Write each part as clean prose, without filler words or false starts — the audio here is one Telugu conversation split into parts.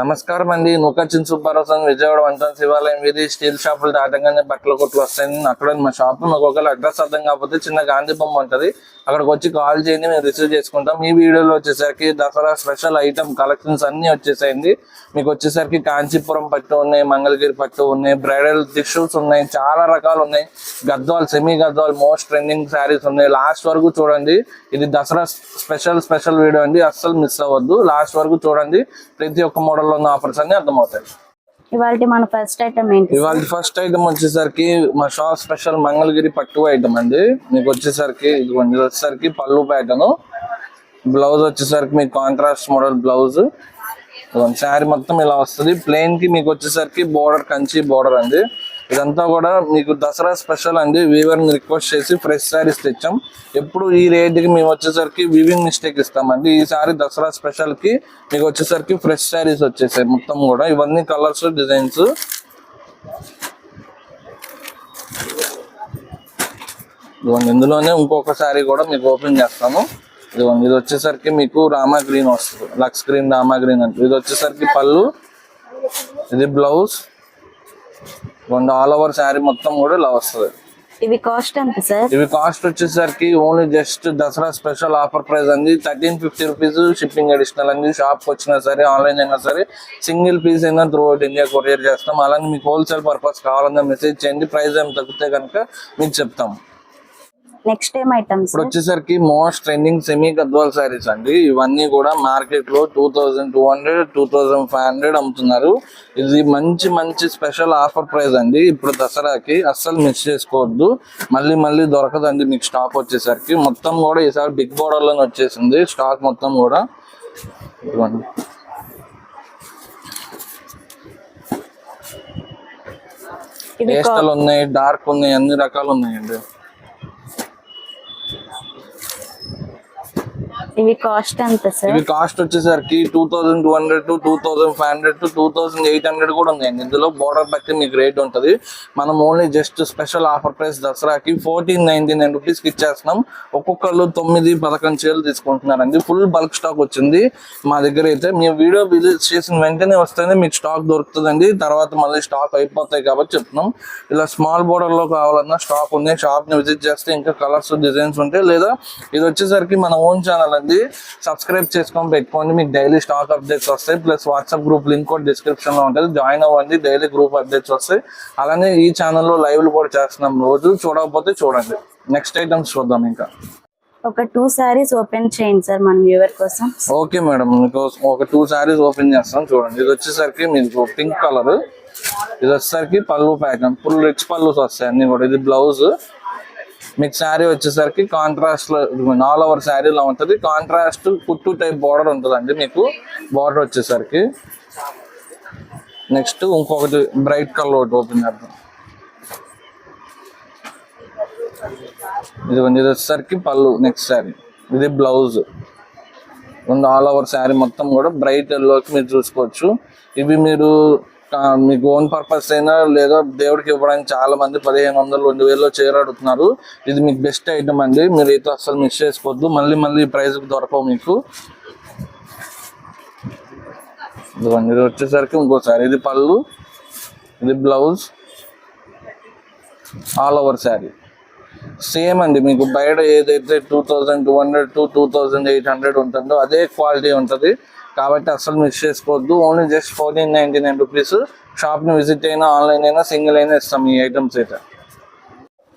నమస్కారం అండి. నూకచిన్ సుబ్బారావు విజయవాడ వంతెన శివాలయం వీధి స్టీల్ షాపులు దాటంగానే బట్టల కొట్లు వస్తాయి. అక్కడ మా షాప్ మాకు ఒకవేళ అడ్రస్ అర్థం కాకపోతే చిన్న గాంధీ బొమ్మ ఉంటుంది, అక్కడికి వచ్చి కాల్ చేయండి, మేము రిసీవ్ చేసుకుంటాం. ఈ వీడియోలో వచ్చేసరికి దసరా స్పెషల్ ఐటమ్ కలెక్షన్స్ అన్ని వచ్చేసాయండి. మీకు వచ్చేసరికి కాంచీపురం పట్టు ఉన్నాయి, మంగళగిరి పట్టు ఉన్నాయి, బ్రైడల్ టిష్యూస్ ఉన్నాయి, చాలా రకాలు ఉన్నాయి. Gadwal, semi Gadwal most trending saris ఉన్నాయి. లాస్ట్ వరకు చూడండి, ఇది దసరా స్పెషల్ వీడియో అండి, అస్సలు మిస్ అవ్వద్దు. లాస్ట్ వరకు చూడండి, ప్రతి ఒక్క మోడల్ లో ఉన్న ఆఫర్స్ అన్ని అర్థమవుతాయి. ఇవాళ మన ఫస్ట్ ఐటమ్ ఏంటి? ఇవాళ ఫస్ట్ ఐటమ్ వచ్చేసరికి మా షాప్ స్పెషల్ మంగళగిరి పట్టు ఐటమ్ అండి. మీకు వచ్చేసరికి ఇదిగోండి, ఇది వచ్చేసరికి పళ్ళు ప్యాటర్న్, బ్లౌజ్ వచ్చేసరికి మీకు కాంట్రాస్ట్ మోడల్ బ్లౌజ్, శారీ మొత్తం ఇలా వస్తుంది. ప్లెయిన్ కి మీకు వచ్చేసరికి బోర్డర్, కంచి బోర్డర్ అండి. ఇదంతా కూడా మీకు దసరా స్పెషల్ అండి. వీవర్ ని రిక్వెస్ట్ చేసి ఫ్రెష్ శారీస్ తెచ్చాం. ఎప్పుడు ఈ రేట్ కి మేము వచ్చేసరికి వీవింగ్ మిస్టేక్ ఇస్తామండి. ఈసారి దసరా స్పెషల్ కి మీకు వచ్చేసరికి ఫ్రెష్ శారీస్ వచ్చేసాయి మొత్తం కూడా. ఇవన్నీ కలర్స్, డిజైన్స్. ఇందులోనే ఇంకొక శారీ కూడా మీకు ఓపెన్ చేస్తాను. ఇదిగోండి, ఇది వచ్చేసరికి మీకు రామా గ్రీన్ వస్తుంది, లక్స్ గ్రీన్, రామా గ్రీన్ అంటే. ఇది వచ్చేసరికి పళ్ళు, ఇది బ్లౌజ్, ఆల్ ఓవర్ శారీ మొత్తం కూడా ఇలా వస్తుంది. ఇవి కాస్ట్ ఎంత సార్? ఇవి కాస్ట్ వచ్చేసరికి only just Dasara special offer price అండి, 1350 రూపీస్. షిప్పింగ్ అడిషనల్ అండి. షాప్ వచ్చినా సరే, ఆన్లైన్ అయినా సరే, సింగిల్ పీస్ అయినా త్రూ అవుట్ ఇండియా కొరియర్ చేస్తాం. అలాగే మీకు హోల్సేల్ పర్పస్ కావాలన్నా మెసేజ్ చేయండి, ప్రైస్ ఏం తగ్గితే కనుక మీకు చెప్తాం. నెక్స్ట్ ఏం ఐటమ్స్? ఇప్పుడు వచ్చేసరికి most trending semi Gadwal saris అండి. ఇవన్నీ కూడా మార్కెట్ లో 2200, 2500 అమ్ముతున్నారు. ఇది మంచి స్పెషల్ ఆఫర్ ప్రైస్ అండి. ఇప్పుడు దసరాకి అస్సలు మిస్ చేసుకోవద్దు, మళ్ళీ దొరకదండి మీకు స్టాక్ వచ్చేసరికి. మొత్తం కూడా ఈసారి బిగ్ బోర్డర్ లోనే వచ్చేసింది స్టాక్ మొత్తం కూడా. పేస్టల్ ఉన్నాయి, డార్క్ ఉన్నాయి, అన్ని రకాలు ఉన్నాయండి. ఇవి కాస్ట్ ఎంత సార్? ఇవి కాస్ట్ వచ్చేసరికి 2200 to 2500 to 2800 కూడా ఉన్నాయండి. ఇందులో బోర్డర్ బట్టి మీకు రేట్ ఉంటుంది. మనం only just special offer price దసరాకి 1499 రూపీస్కి ఇచ్చేస్తున్నాం. ఒక్కొక్కళ్ళు 9-11 చీరలు తీసుకుంటున్నారండి. ఫుల్ బల్క్ స్టాక్ వచ్చింది మా దగ్గర అయితే. మీ వీడియో విజిట్ చేసిన వెంటనే వస్తేనే మీకు స్టాక్ దొరుకుతుందండి, తర్వాత మళ్ళీ స్టాక్ అయిపోతాయి కాబట్టి చెప్తున్నాం. ఇలా స్మాల్ బోర్డర్ లో కావాలన్నా స్టాక్ ఉంది. షాప్ ని విజిట్ చేస్తే ఇంకా కలర్స్, డిజైన్స్ ఉంటాయి. లేదా ఇది వచ్చేసరికి మన ఓన్ ఛానల్, సబ్స్క్రైబ్ చేసుకొని పెట్టుకోండి, మీకు డైలీ స్టాక్ అప్డేట్స్ వస్తాయి. ప్లస్ వాట్సాప్ గ్రూప్ లింక్ కూడా డిస్క్రిప్షన్ లో ఉంటుంది, జాయిన్ అవ్వండి, డైలీ గ్రూప్ అప్డేట్స్ వస్తాయి. అలానే ఈ ఛానల్లో లైవ్లు కూడా చేస్తున్నాం రోజు, చూడకపోతే చూడండి. నెక్స్ట్ ఐటమ్స్ చూద్దాం. ఇంకా ఒక 2 సారీస్ ఓపెన్ చేయండి సార్ మన వ్యూవర్ కోసం. ఓకే మేడం, మీకు ఒక 2 సారీస్ ఓపెన్ చేస్తాం. చూడండి, ఇది వచ్చేసరికి మీకు పింక్ కలర్, ఇది వచ్చేసరికి పళ్ళు ప్యాటర్న్, ఫుల్ రిచ్ పళ్ళు వస్తాయి అన్ని కూడా. ఇది బ్లౌజ్. మీకు శారీ వచ్చేసరికి కాంట్రాస్ట్ లో ఆల్ ఓవర్ శారీలో ఉంటుంది. కాంట్రాస్ట్ కుట్టు టైప్ బార్డర్ ఉంటుందండి మీకు. బార్డర్ వచ్చేసరికి నెక్స్ట్ ఇంకొకటి బ్రైట్ కలర్ ఒకటి ఓపెన్ చేద్దాం. ఇది వచ్చేసరికి పళ్ళు, నెక్స్ట్ శారీ, ఇది బ్లౌజ్. ఆల్ ఓవర్ శారీ మొత్తం కూడా బ్రైట్ ఎల్లోకి మీరు చూసుకోవచ్చు. ఇవి మీరు మీకు ఓన్ పర్పస్ అయినా లేదా దేవుడికి ఇవ్వడానికి చాలా మంది 1500, 2000 చీర అడుగుతున్నారు. ఇది మీకు బెస్ట్ ఐటమ్ అండి, మీరు అయితే అసలు మిస్ చేసుకోవద్దు. మళ్ళీ ప్రైస్ దొరకవు మీకు. ఇది వచ్చేసరికి ఇంకోసారి, ఇది పళ్ళు, ఇది blouse, all over sari same అండి. మీకు బయట ఏదైతే 2200 to 2800 ఉంటుందో అదే క్వాలిటీ ఉంటుంది కాబట్టి అసలు మిస్ చేసుకోవద్దు. Only just 1499 rupees. షాప్ ని విజిట్ అయినా, ఆన్లైన్ అయినా, సింగిల్ అయినా ఇస్తాం ఈ ఐటమ్స్ అయితే.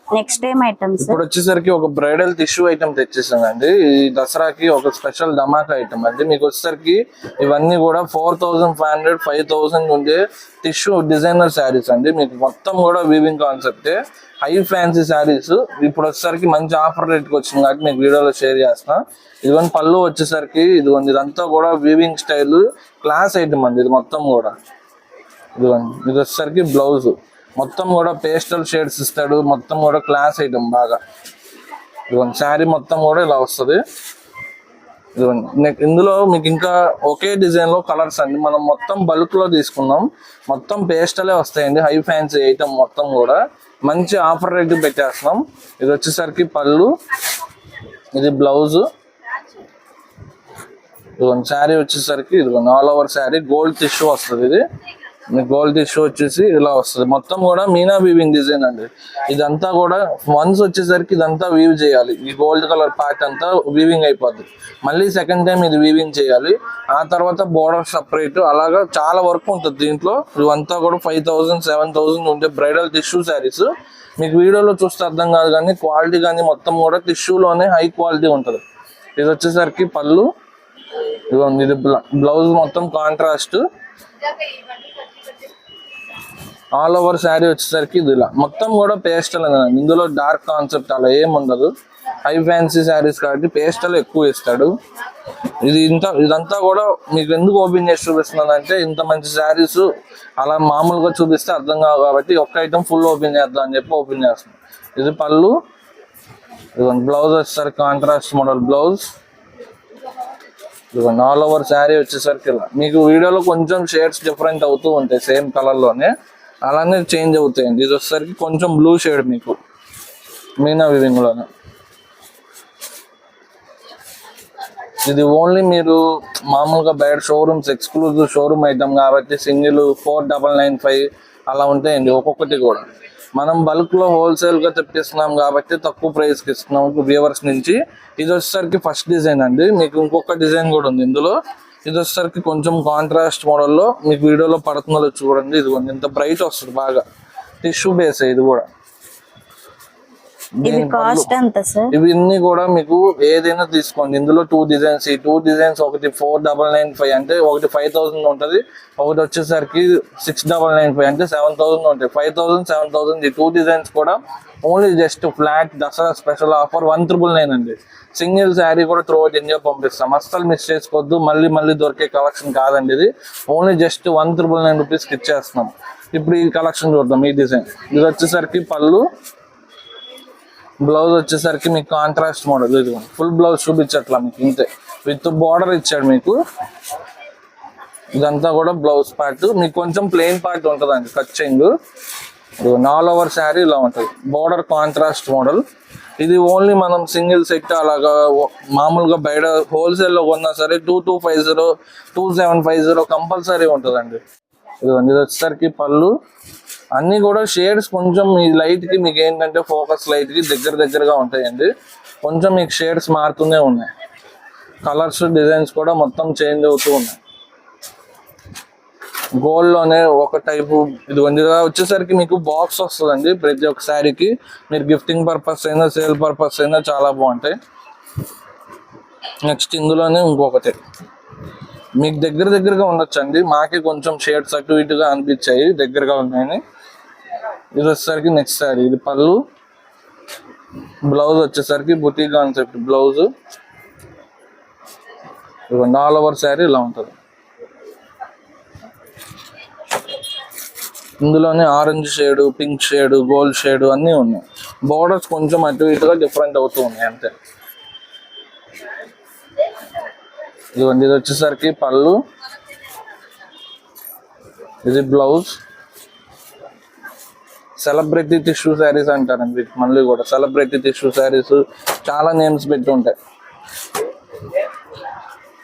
నెక్స్ట్ ఏం ఐటమ్స్? ఇప్పుడు వచ్చేసరికి ఒక బ్రైడల్ టిష్యూ ఐటమ్ తెచ్చేసానండి. ఈ దసరాకి ఒక స్పెషల్ ధమాకా ఐటమ్ అండి. మీకు వచ్చేసరికి ఇవన్నీ కూడా 4500, 5000 ఉండే టిష్యూ డిజైనర్ శారీస్ అండి. మీకు మొత్తం కూడా వీవింగ్ కాన్సెప్టే, హై ఫ్యాన్సీ శారీస్. ఇప్పుడు వచ్చేసరికి మంచి ఆఫర్ రేట్కి వచ్చింది కాబట్టి మీకు వీడియోలో షేర్ చేస్తున్నా. ఇదిగోండి పళ్ళు వచ్చేసరికి, ఇదిగోండి ఇదంతా కూడా వీవింగ్ స్టైల్ క్లాస్ ఐటమ్ అండి. ఇది మొత్తం కూడా ఇదిగోండి, ఇది వచ్చేసరికి బ్లౌజ్ మొత్తం కూడా పేస్టల్ షేడ్స్ ఇస్తాడు. మొత్తం కూడా క్లాస్ ఐటమ్ బాగా. ఇదిగోండి శారీ మొత్తం కూడా ఇలా వస్తుంది. ఇదిగోండి ఇందులో మీకు ఇంకా ఒకే డిజైన్ లో కలర్స్ అండి. మనం మొత్తం బల్క్ లో తీసుకున్నాం, మొత్తం పేస్టలే వస్తాయండి. హై ఫ్యాన్సీ ఐటమ్ మొత్తం కూడా మంచి ఆఫర్ రేట్ పెట్టేస్తున్నాం. ఇది వచ్చేసరికి పళ్ళు, ఇది బ్లౌజ్, ఇదిగోండి శారీ వచ్చేసరికి ఇదిగోండి all over sari gold tissue వస్తుంది. ఇది మీకు గోల్డ్ టిష్యూ వచ్చేసి ఇలా వస్తుంది. మొత్తం కూడా మీనా వీవింగ్ డిజైన్ అండి. ఇదంతా కూడా వన్స్ వచ్చేసరికి ఇదంతా వీవ్ చేయాలి. ఈ గోల్డ్ కలర్ పార్ట్ అంతా వీవింగ్ అయిపోద్ది. మళ్ళీ సెకండ్ టైం ఇది వీవింగ్ చేయాలి. ఆ తర్వాత బోర్డర్ సపరేట్, అలాగా చాలా వర్క్ ఉంటుంది దీంట్లో. ఇవంతా కూడా 5,000 7,000 ఉంటే బ్రైడల్ టిష్యూ శారీస్. మీకు వీడియోలో చూస్తే అర్థం కాదు కానీ క్వాలిటీ కానీ మొత్తం కూడా టిష్యూలోనే హై క్వాలిటీ ఉంటుంది. ఇది వచ్చేసరికి పళ్ళు, ఇది బ్లౌజ్ మొత్తం కాంట్రాస్ట్. ఆల్ ఓవర్ శారీ వచ్చేసరికి ఇది ఇలా మొత్తం కూడా పేస్టల్ అండి. ఇందులో డార్క్ కాన్సెప్ట్ అలా ఏం ఉండదు. హై ఫ్యాన్సీ శారీస్ కాబట్టి పేస్టల్ ఎక్కువ ఇస్తాడు. ఇదంతా కూడా మీకు ఎందుకు ఓపెన్ చేసి చూపిస్తున్నాను అంటే ఇంత మంచి శారీస్ అలా మామూలుగా చూపిస్తే అర్థం కావు కాబట్టి ఒక్క ఐటమ్ ఫుల్ ఓపెన్ చేద్దాం అని చెప్పి ఓపెన్ చేస్తున్నాం. ఇది పళ్ళు, బ్లౌజ్ వచ్చేసరికి కాంట్రాస్ట్ మోడల్ బ్లౌజ్. ఇదిగోండి ఆల్ ఓవర్ శారీ వచ్చేసరికి ఇలా మీకు వీడియోలో కొంచెం షేడ్స్ డిఫరెంట్ అవుతూ ఉంటాయి సేమ్ కలర్ లోనే, అలానే చేంజ్ అవుతాయండి. ఇది వచ్చేసరికి కొంచెం బ్లూ షేడ్ మీకు మీనా వివింగ్ లోనే. ఇది ఓన్లీ మీరు మామూలుగా బయట షోరూమ్స్ ఎక్స్క్లూజివ్ షోరూమ్ ఐటమ్ కాబట్టి సింగిల్ 4,995 అలా ఉంటాయండి ఒక్కొక్కటి కూడా. మనం బల్క్ లో హోల్సేల్ గా తెప్పిస్తున్నాం కాబట్టి తక్కువ ప్రైస్ కి ఇస్తున్నాం వ్యూవర్స్ నుంచి. ఇది వచ్చేసరికి ఫస్ట్ డిజైన్ అండి. మీకు ఇంకొక డిజైన్ కూడా ఉంది ఇందులో. ఇది వచ్చేసరికి కొంచెం కాంట్రాస్ట్ మోడల్లో మీకు వీడియోలో పడుతున్నది చూడండి. ఇది ఇంత బ్రైట్ వస్తుంది బాగా. టిష్యూ బేస్ ఇది కూడా. ఇది కాస్ట్ ఎంత సార్? ఇవన్నీ కూడా మీకు ఏదైనా తీసుకోండి. ఇందులో 2 డిజైన్స్, ఈ 2 డిజైన్స్ ఒకటి 4,995 అంటే ఒకటి 5,000 ఉంటది, ఒకటి వచ్చేసరికి 6,995 అంటే 7,000 ఉంటాయి. 5,000 7,000 ఈ 2 డిజైన్స్ కూడా only just flat Dasara special offer 1,999 అండి. సింగిల్ శారీ కూడా త్రూ అవుట్ ఇండియా పంపిస్తాం. అస్సలు మిస్ చేసుకోవద్దు. మళ్ళీ దొరికే కలెక్షన్ కాదండి ఇది. ఓన్లీ జస్ట్ 1,999 రూపీస్కి ఇచ్చేస్తున్నాం. ఇప్పుడు ఈ కలెక్షన్ చూద్దాం. ఈ డిజైన్ ఇది వచ్చేసరికి పళ్ళు, బ్లౌజ్ వచ్చేసరికి మీకు కాంట్రాస్ట్ మోడల్. ఇది ఫుల్ బ్లౌజ్ చూపించట్లా మీకు, ఇంతే విత్ బార్డర్ ఇచ్చాడు మీకు. ఇదంతా కూడా బ్లౌజ్ పార్ట్. మీకు కొంచెం ప్లెయిన్ పార్ట్ ఉంటుందండి కచ్చింగ్. ఆల్ ఓవర్ శారీ ఇలా ఉంటుంది. Border contrast model. ఇది ఓన్లీ మనం సింగిల్ సెట్ అలాగా మామూలుగా బయట హోల్సేల్లో కొన్నా సరే 2,250 2,750 కంపల్సరీ ఉంటుందండి. ఇది వచ్చేసరికి పళ్ళు. అన్ని కూడా షేడ్స్ కొంచెం ఈ లైట్ కి మీకు ఏంటంటే ఫోకస్ లైట్ కి దగ్గరగా ఉంటాయండి. కొంచెం మీకు షేడ్స్ మారుతూనే ఉన్నాయి. కలర్స్ డిజైన్స్ కూడా మొత్తం చేంజ్ అవుతూ ఉన్నాయి. గోల్డ్ లోనే ఒక టైపు. ఇది వచ్చేసరికి మీకు బాక్స్ వస్తుందండి ప్రతి ఒక్క శారీకి. మీరు గిఫ్టింగ్ పర్పస్ అయినా సేల్ పర్పస్ అయినా చాలా బాగుంటాయి. నెక్స్ట్ ఇందులోనే ఇంకొకటి మీకు దగ్గరగా ఉండొచ్చండి. మాకే కొంచెం షేడ్స్ అటు ఇటుగా అనిపించాయి, దగ్గరగా ఉన్నాయని. ఇది వచ్చేసరికి నెక్స్ట్ శారీ. ఇది పళ్ళు, బ్లౌజ్ వచ్చేసరికి బుటీ concept blouse. All over sari ఇలా ఉంటుంది. ఇందులోనే orange shade, pink shade, gold shade అన్నీ ఉన్నాయి. బోర్డర్స్ కొంచెం అటు ఇటుగా డిఫరెంట్ అవుతూ ఉన్నాయి అంతే. ఇది వచ్చేసరికి పళ్ళు, ఇది బ్లౌజ్. సెలబ్రిటీ టిష్యూ శారీస్ అంటారండి మళ్ళీ కూడా. సెలబ్రిటీ టిష్యూ శారీస్ చాలా నేమ్స్ పెట్టి ఉంటాయి.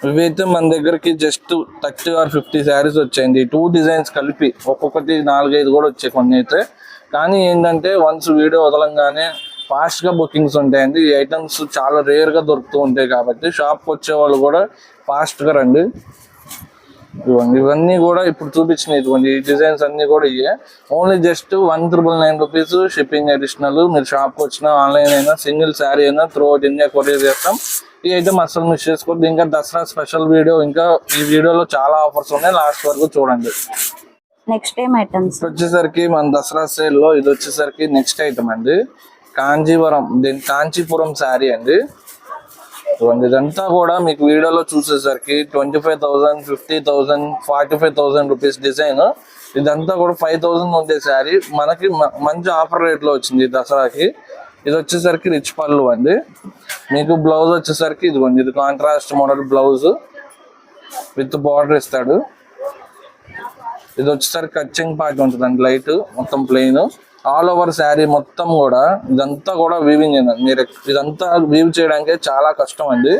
ఇవైతే మన దగ్గరికి జస్ట్ 30 or 50 శారీస్ వచ్చాయండి. 2 డిజైన్స్ కలిపి ఒక్కొక్కటి 4-5 కూడా వచ్చాయి కొన్ని అయితే. కానీ ఏంటంటే వన్స్ వీడియో వదలంగానే ఫాస్ట్ గా బుకింగ్స్ ఉంటాయండి. ఈ ఐటమ్స్ చాలా రేర్ గా దొరుకుతూ ఉంటాయి కాబట్టి షాప్కి వచ్చే వాళ్ళు కూడా ఫాస్ట్ గా రండి. ఇవన్నీ కూడా ఇప్పుడు చూపించిన ఈ డిజైన్స్ అన్ని కూడా ఇవే. Only just 1,999 rupees shipping additional. మీరు షాప్కి వచ్చినా ఆన్లైన్ అయినా సింగిల్ శారీ అయినా త్రూ అవుట్ ఇండియా కొరియర్ చేస్తాం. ఈ ఐటమ్ అస్సలు మిస్ చేసుకోవద్దు. ఇంకా దసరా స్పెషల్ వీడియో, ఇంకా ఈ వీడియోలో చాలా ఆఫర్స్ ఉన్నాయి, లాస్ట్ వరకు చూడండి. నెక్స్ట్ టైం ఐటమ్స్ వచ్చేసరికి మన దసరా సేల్ లో ఇది వచ్చేసరికి నెక్స్ట్ ఐటమ్ అండి. కాంచీపురం శారీ అండి. ఇదంతా కూడా మీకు వీడియోలో చూసేసరికి 25,000 50,000 45,000 రూపీస్ డిజైన్. ఇదంతా కూడా 5,000 ఉండే శారీ మనకి మంచి ఆఫర్ రేట్ లో వచ్చింది దసరాకి. ఇది వచ్చేసరికి రిచ్ పళ్ళు అండి. మీకు బ్లౌజ్ వచ్చేసరికి ఇది contrast model blouse with border ఇస్తాడు. ఇది వచ్చేసరికి కచ్చింగ్ పార్ట్ ఉంటుందండి లైట్, మొత్తం ప్లెయిన్. ఆల్ ఓవర్ శారీ మొత్తం కూడా ఇదంతా కూడా వీవింగ్. మీరు ఇదంతా వీవ్ చేయడానికి చాలా కష్టం అండి.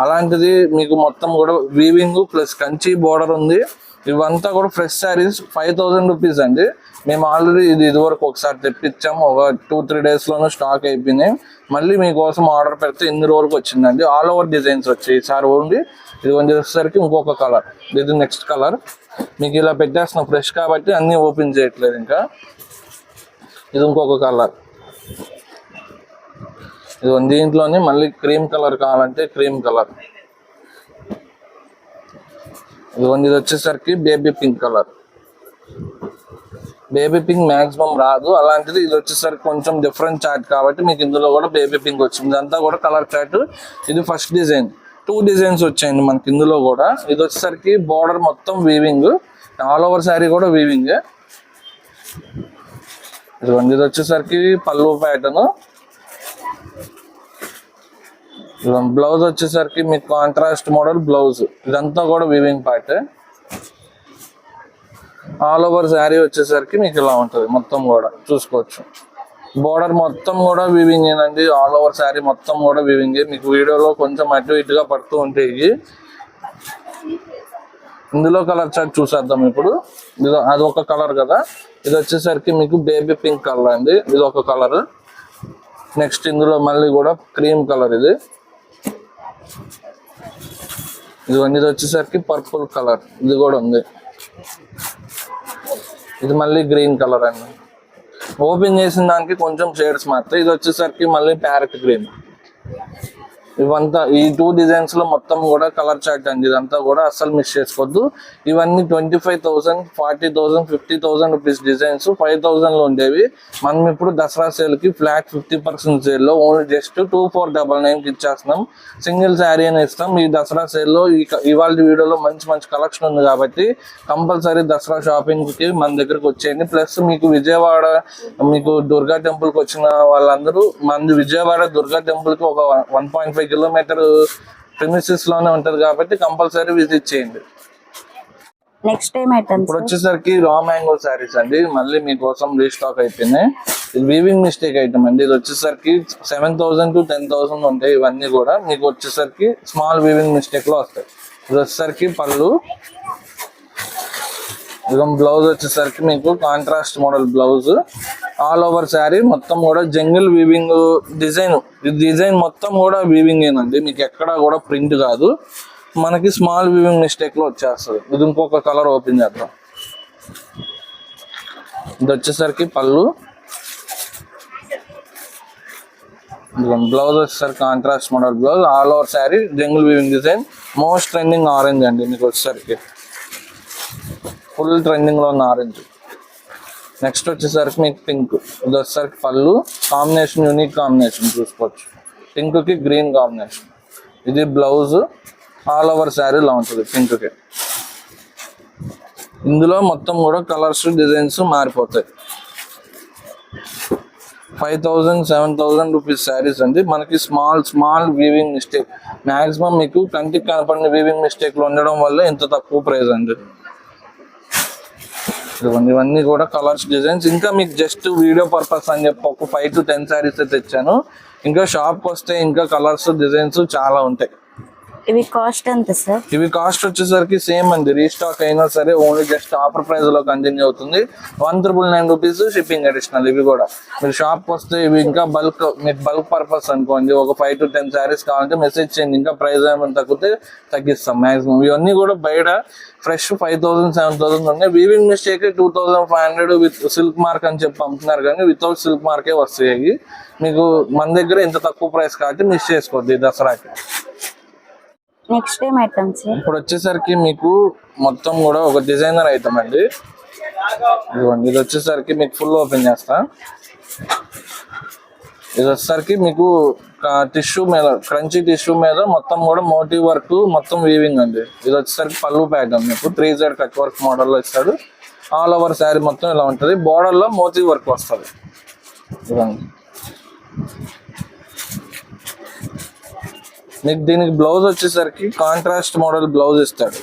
అలాంటిది మీకు మొత్తం కూడా వీవింగ్ ప్లస్ కంచి బోర్డర్ ఉంది. ఇవంతా కూడా ఫ్రెష్ శారీస్ 5000 రూపీస్ అండి. మేము ఆల్రెడీ ఇదివరకు ఒకసారి తెప్పించాము, ఒక 2-3 days లోనే స్టాక్ అయిపోయినాయి. మళ్ళీ మీకోసం ఆర్డర్ పెడితే ఇన్ని రోజులకు వచ్చిందండి. ఆల్ ఓవర్ డిజైన్స్ వచ్చాయి ఈసారి ఓన్లీ. ఇది కొంచెం వచ్చేసరికి ఇంకొక కలర్, ఇది నెక్స్ట్ కలర్. మీకు ఇలా పెట్టేస్తున్నాం ఫ్రెష్ కాబట్టి అన్నీ ఓపెన్ చేయట్లేదు ఇంకా. ఇది ఇంకొక కలర్. ఇది దీంట్లోనే మళ్ళీ క్రీమ్ కలర్ కావాలంటే క్రీమ్ కలర్. ఇది వచ్చేసరికి baby pink colour. Baby pink maximum రాదు, అలాంటిది ఇది వచ్చేసరికి కొంచెం డిఫరెంట్ చార్ట్ కాబట్టి మీకు ఇందులో కూడా బేబీ పింక్ వచ్చింది. ఇదంతా కూడా కలర్ చార్ట్. ఇది ఫస్ట్ డిజైన్. 2 డిజైన్స్ వచ్చాయండి మనకి ఇందులో కూడా. ఇది వచ్చేసరికి బోర్డర్ మొత్తం వీవింగ్, ఆల్ ఓవర్ శారీ కూడా వీవింగ్. ఇది వచ్చేసరికి పళ్ళు ప్యాటర్న్. బ్లౌజ్ వచ్చేసరికి మీకు కాంట్రాస్ట్ మోడల్ బ్లౌజ్. ఇదంతా కూడా weaving part. All over sari వచ్చేసరికి మీకు ఇలా ఉంటుంది మొత్తం కూడా చూసుకోవచ్చు. బోర్డర్ మొత్తం కూడా వీవింగ్ ఏనండి. ఆల్ ఓవర్ శారీ మొత్తం కూడా వీవింగ్. మీకు వీడియోలో కొంచెం అటు ఇటుగా పడుతూ ఉంటాయి. ఇందులో కలర్ చార్ట్ చూసేద్దాం ఇప్పుడు. ఇది అది ఒక కలర్ కదా. ఇది వచ్చేసరికి మీకు బేబీ పింక్ కలర్ అండి. ఇది ఒక కలర్. నెక్స్ట్ ఇందులో మళ్ళీ కూడా క్రీమ్ కలర్. ఇది వచ్చేసరికి పర్పుల్ కలర్. ఇది కూడా ఉంది. ఇది మళ్ళీ గ్రీన్ కలర్ అండి. ఓపెన్ చేసిన దానికి కొంచెం షేడ్స్ మాత్రం. ఇది వచ్చేసరికి మళ్ళీ ప్యారెట్ గ్రీన్. ఇవంతా ఈ 2 డిజైన్స్ లో మొత్తం కూడా కలర్ చార్ట్ అండి. ఇదంతా కూడా అస్సలు మిస్ చేసుకోవద్దు. ఇవన్నీ 25,000, 40,000, 50,000 రూపీస్ డిజైన్స్ 5,000 లో ఉండేవి. మనం ఇప్పుడు దసరా సేల్ కి ఫ్లాట్ 50% సేల్ లో ఓన్లీ జస్ట్ 2499 కి ఇచ్చేస్తున్నాం. సింగిల్ శారీ అని ఇస్తాం. ఈ దసరా సేల్ లో ఇవాళ వీడియోలో మంచి మంచి కలెక్షన్ ఉంది కాబట్టి కంపల్సరీ దసరా షాపింగ్ కి మన దగ్గరకు వచ్చేయండి. ప్లస్ మీకు విజయవాడ, మీకు దుర్గా టెంపుల్ కి వచ్చిన వాళ్ళందరూ మన విజయవాడ దుర్గా టెంపుల్ కి ఒక 1.5 కిలోమీటర్ ప్రిమిసెస్ లోనే ఉంటది కాబట్టి కంపల్సరీ విజిట్ చేయండి. నెక్స్ట్ టైం ఐటమ్స్ ఇప్పుడు వచ్చేసరికి రా మ్యాంగో శారీస్ అండి. మళ్ళీ మీకోసం రీస్టాక్ అయిపోయినాయి. ఇది వీవింగ్ మిస్టేక్ ఐటమ్ అండి. ఇది వచ్చేసరికి 7,000 to 10,000 ఉంటాయి. ఇవన్నీ కూడా మీకు వచ్చేసరికి స్మాల్ వీవింగ్ మిస్టేక్ లో వస్తాయి. ఇది వచ్చేసరికి పళ్ళు. ఇక బ్లౌజ్ వచ్చేసరికి మీకు contrast model blouse. All over sari మొత్తం కూడా జంగిల్ వీవింగ్ డిజైన్. ఈ డిజైన్ మొత్తం కూడా వీవింగ్ ఏనండి. మీకు ఎక్కడా కూడా ప్రింట్ కాదు. మనకి స్మాల్ వీవింగ్ మిస్టేక్ లో వచ్చేస్తుంది. ఇది ఇంకొక కలర్ ఓపెన్ చేద్దాం. ఇది వచ్చేసరికి పళ్ళు. బ్లౌజ్ వచ్చేసరికి contrast model blouse. All over sari jungle weaving design. Most trending orange అండి మీకు వచ్చేసరికి. ఫుల్ ట్రెండింగ్ లో ఉన్న ఆరెంజ్. నెక్స్ట్ వచ్చేసరికి మీకు పింక్. ఇది వచ్చేసరికి పళ్ళు. కాంబినేషన్ యూనిక్ కాంబినేషన్ చూసుకోవచ్చు. పింక్ కి గ్రీన్ కాంబినేషన్. ఇది బ్లౌజ్. ఆల్ ఓవర్ శారీ ఇలా ఉంటుంది పింక్ కి. ఇందులో మొత్తం కూడా కలర్స్ డిజైన్స్ మారిపోతాయి. 5,000, 7,000 రూపీస్ శారీస్ అండి. మనకి స్మాల్ వీవింగ్ మిస్టేక్. మాక్సిమం మీకు కంటికి కనపడిన వీవింగ్ మిస్టేక్లు ఉండడం వల్ల ఇంత తక్కువ ప్రైస్ అండి. ఇవన్నీ కూడా కలర్స్ డిజైన్స్. ఇంకా మీకు జస్ట్ వీడియో పర్పస్ అని చెప్పి ఒక 5 to 10 శారీస్ తెచ్చాను. ఇంకా షాప్కి వస్తే ఇంకా కలర్స్ డిజైన్స్ చాలా ఉంటాయి. ఇవి కాస్ట్ ఎంత సార్? ఇవి కాస్ట్ వచ్చేసరికి సేమ్ అండి. రీస్టాక్ అయినా సరే ఓన్లీ జస్ట్ ఆఫర్ ప్రైస్ లో కంటిన్యూ అవుతుంది. 1,999 రూపీస్ షిప్పింగ్ అడిషనల్. ఇవి కూడా మీరు షాప్ కి వస్తే ఇవి ఇంకా మీకు బల్క్ పర్పస్ అనుకోండి. ఒక 5 to 10 శారీస్ కావాలంటే మెసేజ్ చేయండి. ఇంకా ప్రైస్ ఏమైనా తగ్గితే తగ్గిస్తాం మాక్సిమం. ఇవన్నీ కూడా బయట ఫ్రెష్ 5,000, 7,000 ఉన్నాయి. Weaving mistake 2,500 with silk mark అని చెప్పి అమ్ముతున్నారు, కానీ వితౌట్ సిల్క్ మార్కే వస్తాయి. మీకు మన దగ్గర ఇంత తక్కువ ప్రైస్ కాబట్టి మిస్ చేసుకోవద్దు దసరాకి. నెక్స్ట్ ఏం ఐటమ్స్? ఇప్పుడు వచ్చేసరికి మీకు మొత్తం కూడా ఒక డిజైనర్ ఐటమ్ అండి. ఇదిగోండి. ఇది వచ్చేసరికి మీకు ఫుల్ ఓపెన్ చేస్తా. ఇది వచ్చేసరికి మీకు టిష్యూ మీద, క్రంచీ టిష్యూ మీద మొత్తం కూడా మోటివ్ వర్క్, మొత్తం వీవింగ్ అండి. ఇది వచ్చేసరికి పళ్ళు ప్యాటర్న్. మీకు 3 side కట్ వర్క్ మోడల్లో ఇస్తాడు. ఆల్ ఓవర్ శారీ మొత్తం ఇలా ఉంటుంది. బోర్డర్ లో మోటివ్ వర్క్ వస్తుంది. ఇదండి. మీకు దీనికి బ్లౌజ్ వచ్చేసరికి కాంట్రాస్ట్ మోడల్ బ్లౌజ్ ఇస్తాడు.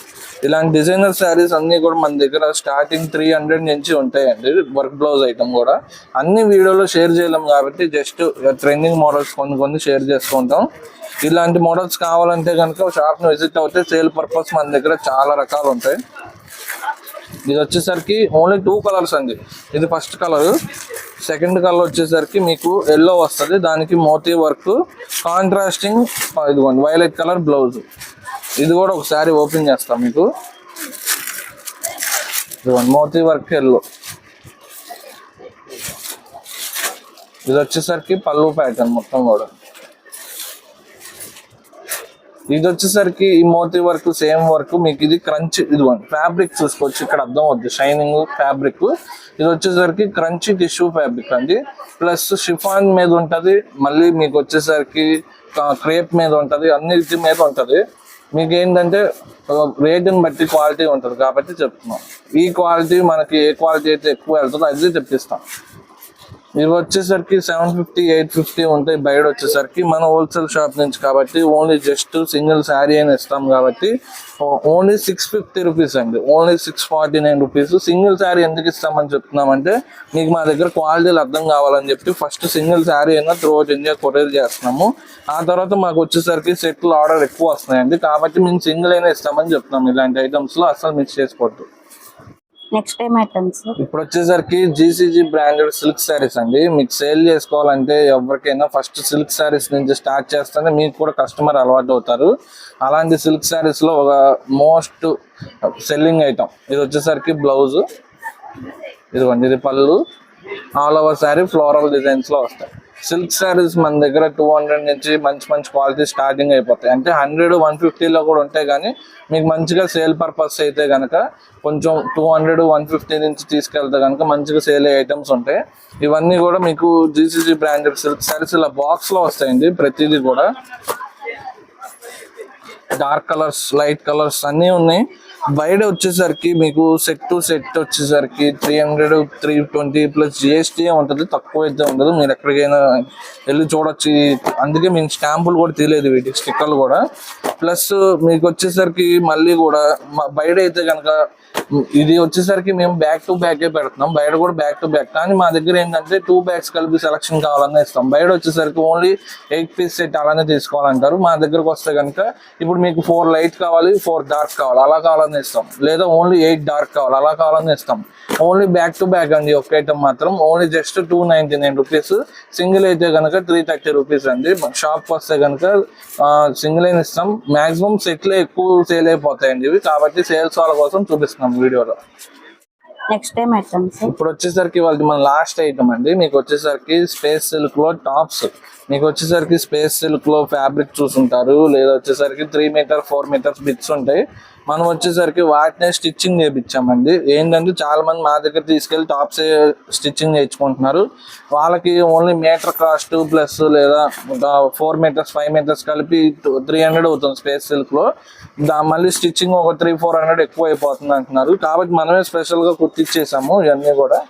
ఇలాంటి డిజైనర్ శారీస్ అన్ని కూడా మన దగ్గర స్టార్టింగ్ 300 నుంచి ఉంటాయండి. వర్క్ బ్లౌజ్ ఐటమ్ కూడా అన్ని వీడియోలో షేర్ చేయలేం కాబట్టి జస్ట్ ట్రెండింగ్ మోడల్స్ కొన్ని షేర్ చేసుకుంటాం. ఇలాంటి మోడల్స్ కావాలంటే కనుక షాప్ని విజిట్ అవుతే సేల్ పర్పస్ మన దగ్గర చాలా రకాలు ఉంటాయి. ఇది వచ్చేసరికి ఓన్లీ 2 కలర్స్ అండి. ఇది ఫస్ట్ కలర్, సెకండ్ కలర్ వచ్చేసరికి మీకు ఎల్లో వస్తుంది, దానికి మోతీ వర్క్ కాంట్రాస్టింగ్ ఇదిగోండి వైలెట్ కలర్ బ్లౌజ్. ఇది కూడా ఒకసారి ఓపెన్ చేస్తాం మీకు. ఇదిగోండి మోతీ వర్క్ ఎల్లో. ఇది వచ్చేసరికి పళ్ళు ప్యాటర్న్ మొత్తం కూడా. ఇది వచ్చేసరికి ఈ మోతీ వర్క్ సేమ్ వర్క్ మీకు. ఇది క్రంచ్, ఇదిగోండి ఫ్యాబ్రిక్ చూసుకోవచ్చు ఇక్కడ అర్థం అవుతుంది, షైనింగ్ ఫ్యాబ్రిక్. ఇది వచ్చేసరికి క్రంచీ టిష్యూ ఫ్యాబ్రిక్ అండి, ప్లస్ షిఫాన్ మీద ఉంటుంది, మళ్ళీ మీకు వచ్చేసరికి క్రేప్ మీద ఉంటుంది, అన్నిటి మీద ఉంటుంది. మీకు ఏంటంటే రేట్ని బట్టి క్వాలిటీ ఉంటుంది కాబట్టి చెప్తున్నాం. ఈ క్వాలిటీ మనకి ఏ క్వాలిటీ అయితే ఎక్కువ వెళ్తుందో అది తెప్పిస్తాం. ఇవి వచ్చేసరికి 750, 850 ఉంటాయి బయట వచ్చేసరికి. మన హోల్సేల్ షాప్ నుంచి కాబట్టి ఓన్లీ జస్ట్ సింగిల్ శారీ అని ఇస్తాం కాబట్టి ఓన్లీ 650 రూపీస్ అండి, ఓన్లీ 649 రూపీస్. సింగిల్ శారీ ఎందుకు ఇస్తామని చెప్తున్నామంటే మీకు మా దగ్గర క్వాలిటీలు అర్థం కావాలని చెప్పి ఫస్ట్ సింగిల్ శారీ అయినా త్రూఅవుట్ ఇండియా కొరియర్ చేస్తున్నాము. ఆ తర్వాత మాకు వచ్చేసరికి సెట్లు ఆర్డర్ ఎక్కువ వస్తున్నాయండి కాబట్టి మేము సింగిల్ అయినా ఇస్తామని చెప్తున్నాం. ఇలాంటి ఐటమ్స్లో అసలు మిక్స్ చేసుకోవద్దు. నెక్స్ట్ టైం ఐటమ్స్ ఇప్పుడు వచ్చేసరికి జీసీజీ బ్రాండెడ్ సిల్క్ శారీస్ అండి. మీకు సేల్ చేసుకోవాలంటే ఎవరికైనా ఫస్ట్ సిల్క్ శారీస్ నుంచి స్టార్ట్ చేస్తేనే మీకు కూడా కస్టమర్ అలవాటు అవుతారు. అలాంటి సిల్క్ శారీస్ లో ఒక మోస్ట్ సెల్లింగ్ ఐటమ్ ఇది వచ్చేసరికి బ్లౌజ్. ఇదిగోండి ఇది పళ్ళు, all over sari floral designs లో వస్తాయి. సిల్క్ శారీస్ మన దగ్గర 200 నుంచి మంచి క్వాలిటీ స్టార్టింగ్ అయిపోతాయి. అంటే 100, 150లో కూడా ఉంటాయి, కానీ మీకు మంచిగా సేల్ పర్పస్ అయితే కనుక కొంచెం 200, 150 నుంచి తీసుకెళ్తే కనుక మంచిగా సేల్ అయ్యే ఐటమ్స్ ఉంటాయి. ఇవన్నీ కూడా మీకు జీసీజీ బ్రాండెడ్ సిల్క్ శారీస్ ఇలా బాక్స్లో వస్తాయండి. ప్రతిదీ కూడా డార్క్ కలర్స్, లైట్ కలర్స్ అన్నీ ఉన్నాయి. బయట వచ్చేసరికి మీకు సెట్ టు సెట్ వచ్చేసరికి 300, 320 ప్లస్ జిఎస్టీ ఉంటుంది, తక్కువ అయితే ఉండదు. మీరు ఎక్కడికైనా వెళ్ళి చూడొచ్చు. అందుకే మేము స్టాంపులు కూడా తీయలేదు వీటికి, స్టిక్కర్లు కూడా. ప్లస్ మీకు వచ్చేసరికి మళ్ళీ కూడా బయట అయితే కనుక ఇది వచ్చేసరికి మేము బ్యాక్ టు బ్యాకే పెడుతున్నాం, బయట కూడా బ్యాక్ టు బ్యాక్. కానీ మా దగ్గర ఏంటంటే 2 బ్యాగ్స్ కలిపి సెలక్షన్ కావాలన్నా ఇస్తాం. బయట వచ్చేసరికి ఓన్లీ 8 పీస్ సెట్ అలానే తీసుకోవాలంటారు. మా దగ్గరకు వస్తే కనుక ఇప్పుడు మీకు 4 లైట్ కావాలి, 4 డార్క్ కావాలి, అలా కావాలని ఇస్తాం. లేదా ఓన్లీ 8 డార్క్ కావాలి, అలా కావాలని ఇస్తాం. ఓన్లీ బ్యాక్ టు బ్యాక్ అండి. ఒక ఐటమ్ మాత్రం ఓన్లీ జస్ట్ 299 రూపీస్. సింగిల్ అయితే కనుక 330 రూపీస్ అండి. షాప్కి వస్తే కనుక సింగిల్ అయిన ఇస్తాం. మాక్సిమం సెట్లే ఎక్కువ సేల్ అయిపోతాయండి ఇవి, కాబట్టి సేల్స్ వాళ్ళ కోసం చూపిస్తున్నాం వీడియోలో. నెక్స్ట్ టైం ఐటమ్స్ ఇప్పుడు వచ్చేసరికి వాళ్ళకి మన లాస్ట్ ఐటమ్ అండి. మీకు వచ్చేసరికి స్పేస్ సిల్క్ లో టాప్స్. మీకు వచ్చేసరికి స్పేస్ సిల్క్ లో ఫ్యాబ్రిక్ చూసుంటారు, లేదా వచ్చేసరికి 3 మీటర్ 4 మీటర్స్ బిట్స్ ఉంటాయి. మనం వచ్చేసరికి వాటినే స్టిచ్చింగ్ చేయించామండి. ఏంటంటే చాలా మంది మా దగ్గర తీసుకెళ్లి టాప్స్ స్టిచ్చింగ్ చేయించుకుంటున్నారు. వాళ్ళకి ఓన్లీ మీటర్ కాస్ట్ ప్లస్ లేదా 4 మీటర్స్ 5 మీటర్స్ కలిపి 300 అవుతుంది స్పేస్ సిల్క్ లో. మళ్ళీ స్టిచ్చింగ్ ఒక 300-400 ఎక్కువ అయిపోతుంది అంటున్నారు. కాబట్టి మనమే స్పెషల్ గా కుట్టించేసాము ఇవన్నీ కూడా.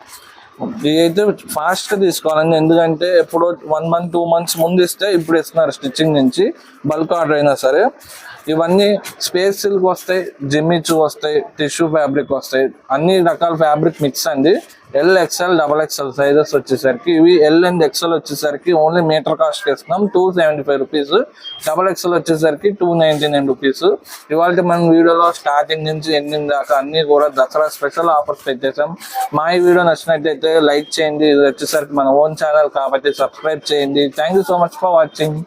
ఇదైతే ఫాస్ట్ గా తీసుకోవాలండి, ఎందుకంటే ఎప్పుడో 1 month 2 months ముందు ఇస్తే ఇప్పుడు ఇస్తున్నారు స్టిచ్చింగ్ నుంచి, బల్క్ ఆర్డర్ అయినా సరే. ఇవన్నీ స్పేస్ సిల్క్ వస్తాయి, జిమ్మిచూ వస్తాయి, టిష్యూ ఫ్యాబ్రిక్ వస్తాయి, అన్ని రకాల ఫ్యాబ్రిక్ మిక్స్ అండి. ఎల్, ఎక్స్ఎల్, XXL సైజెస్ వచ్చేసరికి ఇవి ఎల్ అండ్ ఎక్స్ఎల్ వచ్చేసరికి ఓన్లీ మీటర్ కాస్ట్ ఇస్తున్నాం 275 రూపీస్. XXL వచ్చేసరికి 299 రూపీస్. ఇవాళ మన వీడియోలో స్టార్టింగ్ నుంచి ఎండింగ్ దాకా అన్ని కూడా దసరా స్పెషల్ ఆఫర్స్ పెట్టేసాం. మా ఈ వీడియో నచ్చినట్టయితే లైక్ చేయండి. ఇది వచ్చేసరికి మన ఓన్ ఛానల్ కాబట్టి సబ్స్క్రైబ్ చేయండి. Thank you so much for watching.